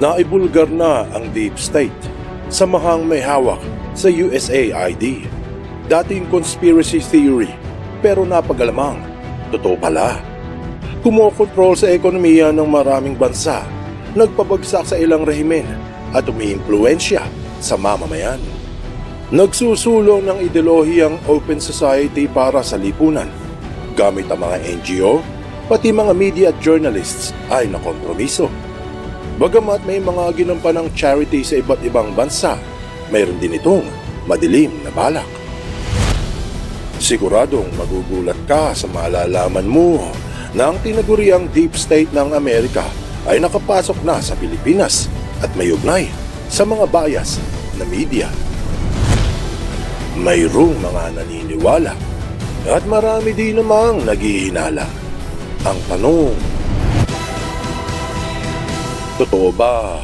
Naibulgar na ang Deep State, samahang may hawak sa USAID. Dating conspiracy theory, pero napagalamang, totoo pala. Kumokontrol sa ekonomiya ng maraming bansa, nagpabagsak sa ilang rehimen at umiimpluwensya sa mamamayan. Nagsusulong ng ideolohiyang open society para sa lipunan, gamit ang mga NGO, pati mga media at journalists ay nakompromiso. Bagamat may mga ginampanang charity sa iba't ibang bansa, mayroon din itong madilim na balak. Siguradong magugulat ka sa malalaman mo na ang tinaguriang Deep State ng Amerika ay nakapasok na sa Pilipinas at may ugnay sa mga bias na media. Mayroong mga naniniwala at marami din namang naghihinala. Ang tanong, totoo ba?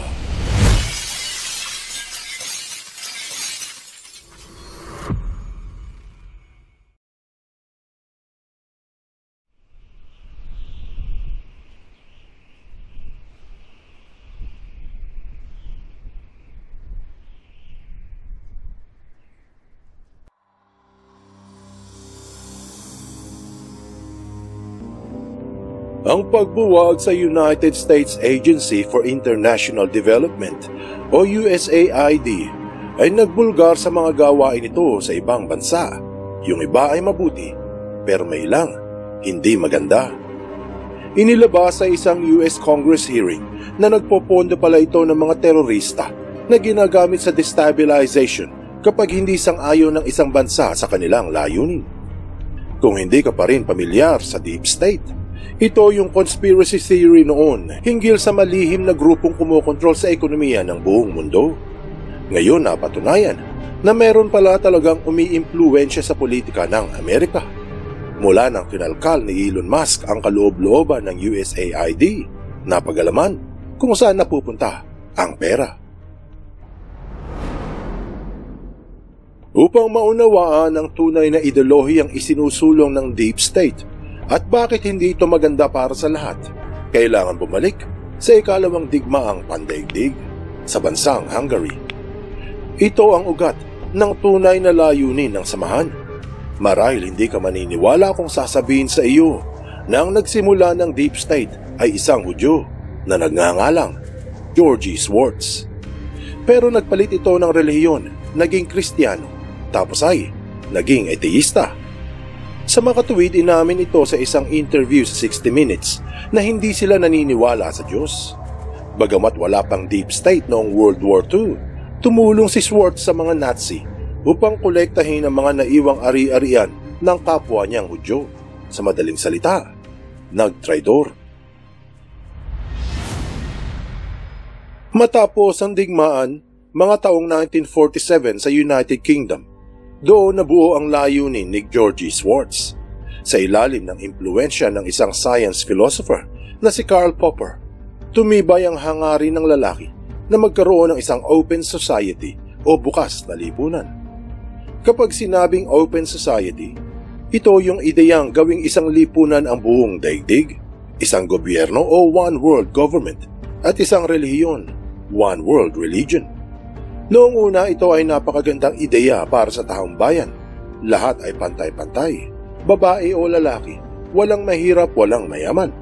Ang pagbuwag sa United States Agency for International Development o USAID ay nagbulgar sa mga gawain ito sa ibang bansa. Yung iba ay mabuti, pero may ilang hindi maganda. Inilabas sa isang US Congress hearing na nagpopondo pala ito ng mga terorista na ginagamit sa destabilization kapag hindi sang-ayon ng isang bansa sa kanilang layunin. Kung hindi ka pa rin pamilyar sa Deep State, ito yung conspiracy theory noon hinggil sa malihim na grupong kumokontrol sa ekonomiya ng buong mundo. Ngayon napatunayan na meron pala talagang umiimpluwensya sa politika ng Amerika. Mula nang kinalkal ni Elon Musk ang kaloob-looban ng USAID, napagalaman kung saan napupunta ang pera. Upang maunawaan ang tunay na ideolohiyang isinusulong ng Deep State, at bakit hindi ito maganda para sa lahat, kailangan bumalik sa ikalawang digmaang pandaigdig sa bansang Hungary. Ito ang ugat ng tunay na layunin ng samahan. Marahil hindi ka maniniwala kung sasabihin sa iyo na ang nagsimula ng Deep State ay isang Hudyo na nagngangalang Georgie Schwartz. Pero nagpalit ito ng relihiyon, naging Kristiyano, tapos ay naging ateista. Sa makatuwid, inamin ito sa isang interview sa 60 Minutes na hindi sila naniniwala sa Diyos. Bagamat wala pang Deep State noong World War II, tumulong si Schwartz sa mga Nazi upang kolektahin ang mga naiwang ari-arian ng kapwa niyang Hudyo. Sa madaling salita, nagtraidor. Matapos ang digmaan, mga taong 1947 sa United Kingdom, doon nabuo ang layunin ni Georgie Schwartz. Sa ilalim ng impluensya ng isang science philosopher na si Karl Popper, tumibay ang hangarin ng lalaki na magkaroon ng isang open society o bukas na lipunan. Kapag sinabing open society, ito yung ideyang gawing isang lipunan ang buong daigdig, isang gobyerno o one world government, at isang relihiyon, one world religion. Noong una, ito ay napakagandang ideya para sa taong bayan. Lahat ay pantay-pantay, babae o lalaki, walang mahirap, walang mayaman.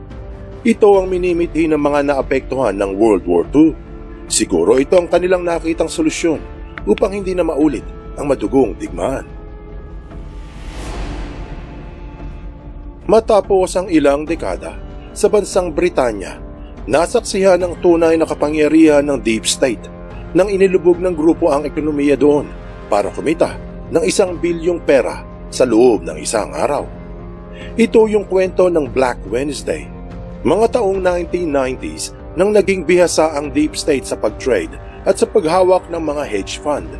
Ito ang minimithi ng mga naapektuhan ng World War II. Siguro ito ang kanilang nakitang solusyon upang hindi na maulit ang madugong digmaan. Matapos ang ilang dekada, sa bansang Britanya, nasaksihan ang tunay na kapangyarihan ng Deep State nang inilubog ng grupo ang ekonomiya doon para kumita ng 1 bilyong pera sa loob ng isang araw. Ito yung kwento ng Black Wednesday. Mga taong 1990s nang naging bihasa ang Deep State sa pag-trade at sa paghawak ng mga hedge fund.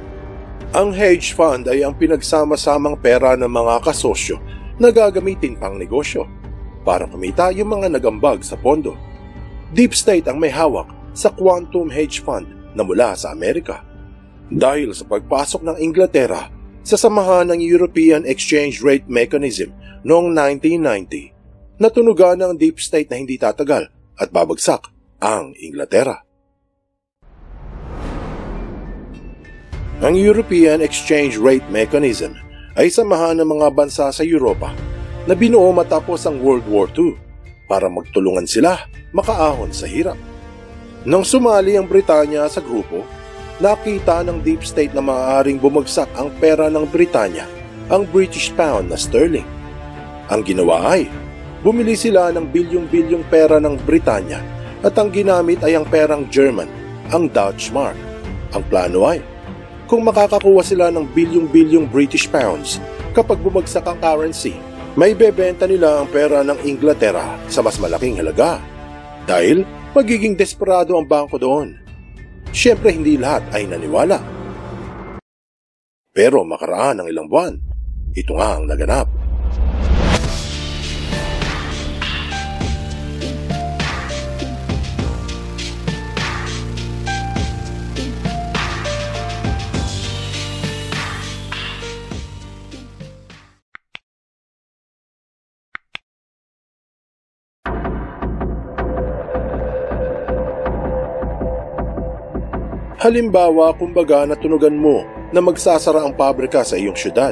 Ang hedge fund ay ang pinagsama-samang pera ng mga kasosyo na gagamitin pang negosyo para kumita yung mga nagambag sa pondo. Deep State ang may hawak sa quantum hedge fund na mula sa Amerika. Dahil sa pagpasok ng Inglaterra sa samahan ng European Exchange Rate Mechanism noong 1990, natunugan ng Deep State na hindi tatagal at babagsak ang Inglaterra. Ang European Exchange Rate Mechanism ay samahan ng mga bansa sa Europa na binuo matapos ang World War II para magtulungan sila makaahon sa hirap. Nang sumali ang Britanya sa grupo, nakita ng Deep State na maaaring bumagsak ang pera ng Britanya, ang British Pound na sterling. Ang ginawa ay, bumili sila ng bilyong-bilyong pera ng Britanya at ang ginamit ay ang perang German, ang Dutch Mark. Ang plano ay, kung makakakuha sila ng bilyong-bilyong British Pounds kapag bumagsak ang currency, may bebenta nila ang pera ng Inglaterra sa mas malaking halaga. Dahil magiging desperado ang bangko doon. Siyempre hindi lahat ay naniwala. Pero makaraan ng ilang buwan, ito nga ang naganap. Halimbawa, kumbaga natunugan mo na magsasara ang pabrika sa iyong syudad.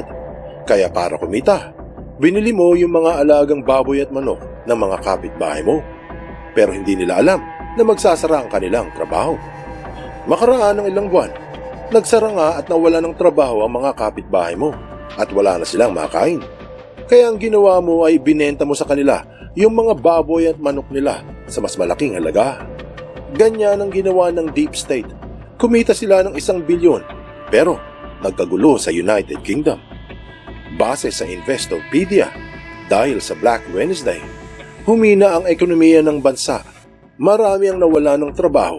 Kaya para kumita, binili mo yung mga alagang baboy at manok ng mga kapitbahay mo. Pero hindi nila alam na magsasara ang kanilang trabaho. Makaraan ng ilang buwan, nagsara nga at nawala ng trabaho ang mga kapitbahay mo at wala na silang makain. Kaya ang ginawa mo ay binenta mo sa kanila yung mga baboy at manok nila sa mas malaking halaga. Ganyan ang ginawa ng Deep State. Kumita sila ng 1 bilyon, pero nagkagulo sa United Kingdom. Base sa Investopedia, dahil sa Black Wednesday, humina ang ekonomiya ng bansa, marami ang nawala ng trabaho,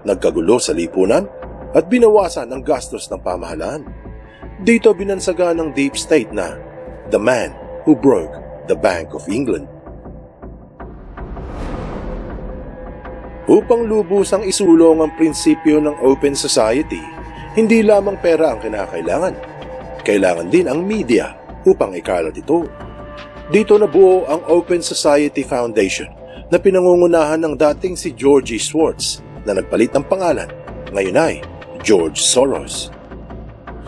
nagkagulo sa lipunan, at binawasan ang gastos ng pamahalaan. Dito binansaga ng Deep State na the man who broke the Bank of England. Upang lubusang isulong ang prinsipyo ng open society, hindi lamang pera ang kinakailangan. Kailangan din ang media upang ikalat ito. Dito nabuo ang Open Society Foundation na pinangungunahan ng dating si Georgie Schwartz na nagpalit ng pangalan, ngayon ay George Soros.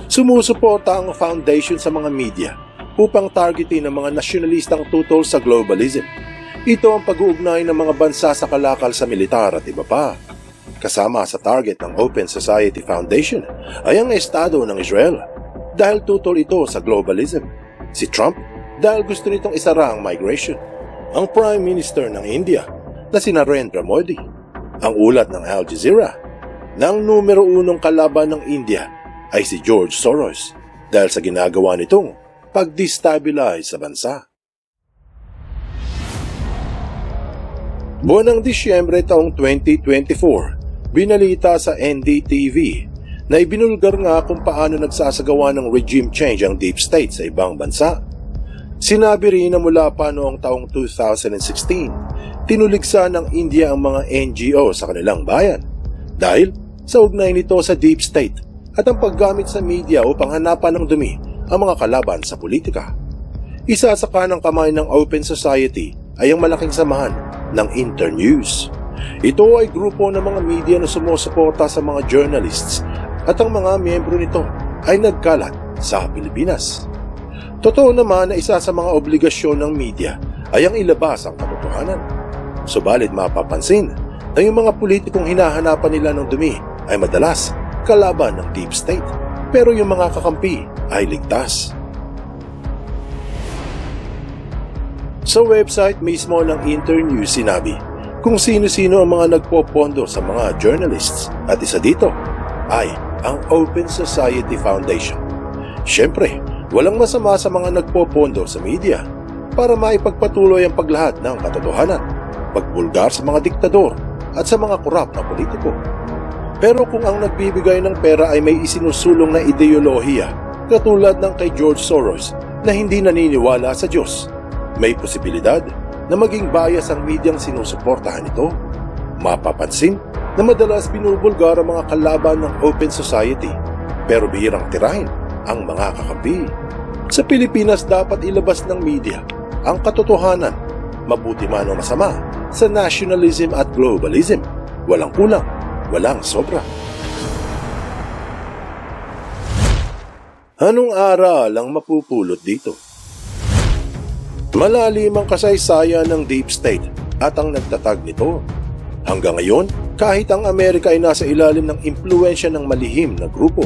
Sumusuporta ang foundation sa mga media upang targetin ang mga nasyonalistang tutol sa globalism. Ito ang pag-uugnay ng mga bansa sa kalakal sa militar at iba pa. Kasama sa target ng Open Society Foundation ay ang Estado ng Israel dahil tutol ito sa globalism. Si Trump dahil gusto nitong isara ang migration. Ang Prime Minister ng India na si Narendra Modi. Ang ulat ng Al Jazeera na ang numero 1 kalaban ng India ay si George Soros dahil sa ginagawa nitong pag-destabilize sa bansa. Buwan ng Disyembre taong 2024, binalita sa NDTV na ibinulgar nga kung paano nagsasagawa ng regime change ang Deep State sa ibang bansa. Sinabi rin na mula pa noong taong 2016, tinuligsa ng India ang mga NGO sa kanilang bayan dahil sa ugnay nito sa Deep State at ang paggamit sa media upang hanapan ng dumi ang mga kalaban sa politika. Isa sa kanang kamay ng Open Society ay ang malaking samahan ng Internews. Ito ay grupo ng mga media na sumusuporta sa mga journalists at ang mga miyembro nito ay nagkalat sa Pilipinas. Totoo naman na isa sa mga obligasyon ng media ay ang ilabas ang katotohanan. Subalit mapapansin na yung mga politikong hinahanapan nila ng dumi ay madalas kalaban ng Deep State, pero yung mga kakampi ay ligtas. Sa website mismo ng Internews sinabi kung sino-sino ang mga nagpopondo sa mga journalists at isa dito ay ang Open Society Foundation. Siyempre, walang masama sa mga nagpopondo sa media para maipagpatuloy ang paglahat ng katotohanan, pagbulgar sa mga diktador at sa mga korap na politiko. Pero kung ang nagbibigay ng pera ay may isinusulong na ideolohiya katulad ng kay George Soros na hindi naniniwala sa Diyos, may posibilidad na maging bias ang medyang sinusuportahan ito. Mapapansin na madalas binubulgar ang mga kalaban ng Open Society pero bihirang tirahin ang mga kakampi. Sa Pilipinas dapat ilabas ng media ang katotohanan, mabuti man o masama, sa nationalism at globalism. Walang kulang, walang sobra. Anong aral ang mapupulot dito? Malalim ang kasaysayan ng Deep State at ang nagtatag nito. Hanggang ngayon, kahit ang Amerika ay nasa ilalim ng impluensya ng malihim na grupo.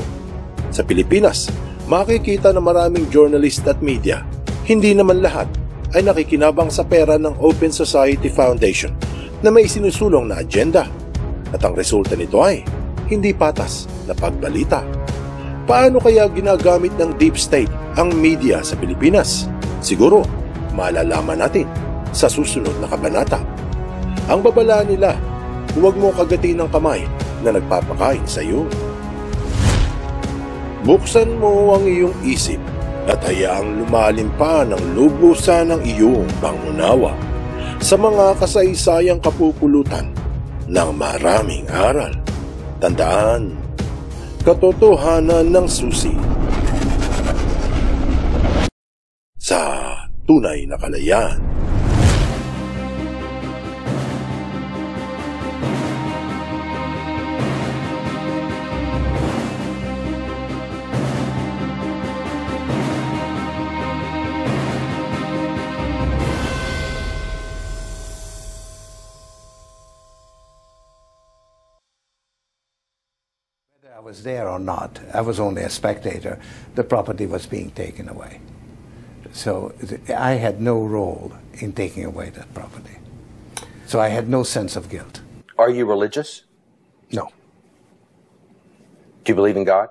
Sa Pilipinas, makikita na maraming journalist at media, hindi naman lahat, ay nakikinabang sa pera ng Open Society Foundation na may sinusulong na agenda. At ang resulta nito ay hindi patas na pagbalita. Paano kaya ginagamit ng Deep State ang media sa Pilipinas? Siguro, malalaman natin sa susunod na kabanata. Ang babala nila, huwag mo kagatin ng kamay na nagpapakain sa iyo. Buksan mo ang iyong isip at hayaang lumalim pa ng lubusan ng iyong pangunawa sa mga kasaysayang kapupulutan ng maraming aral. Tandaan, katotohanan ng susi sa tunay na kalayaan. I was there or not, I was only a spectator. The property was being taken away. So I had no role in taking away that property. So I had no sense of guilt. Are you religious? No. Do you believe in God?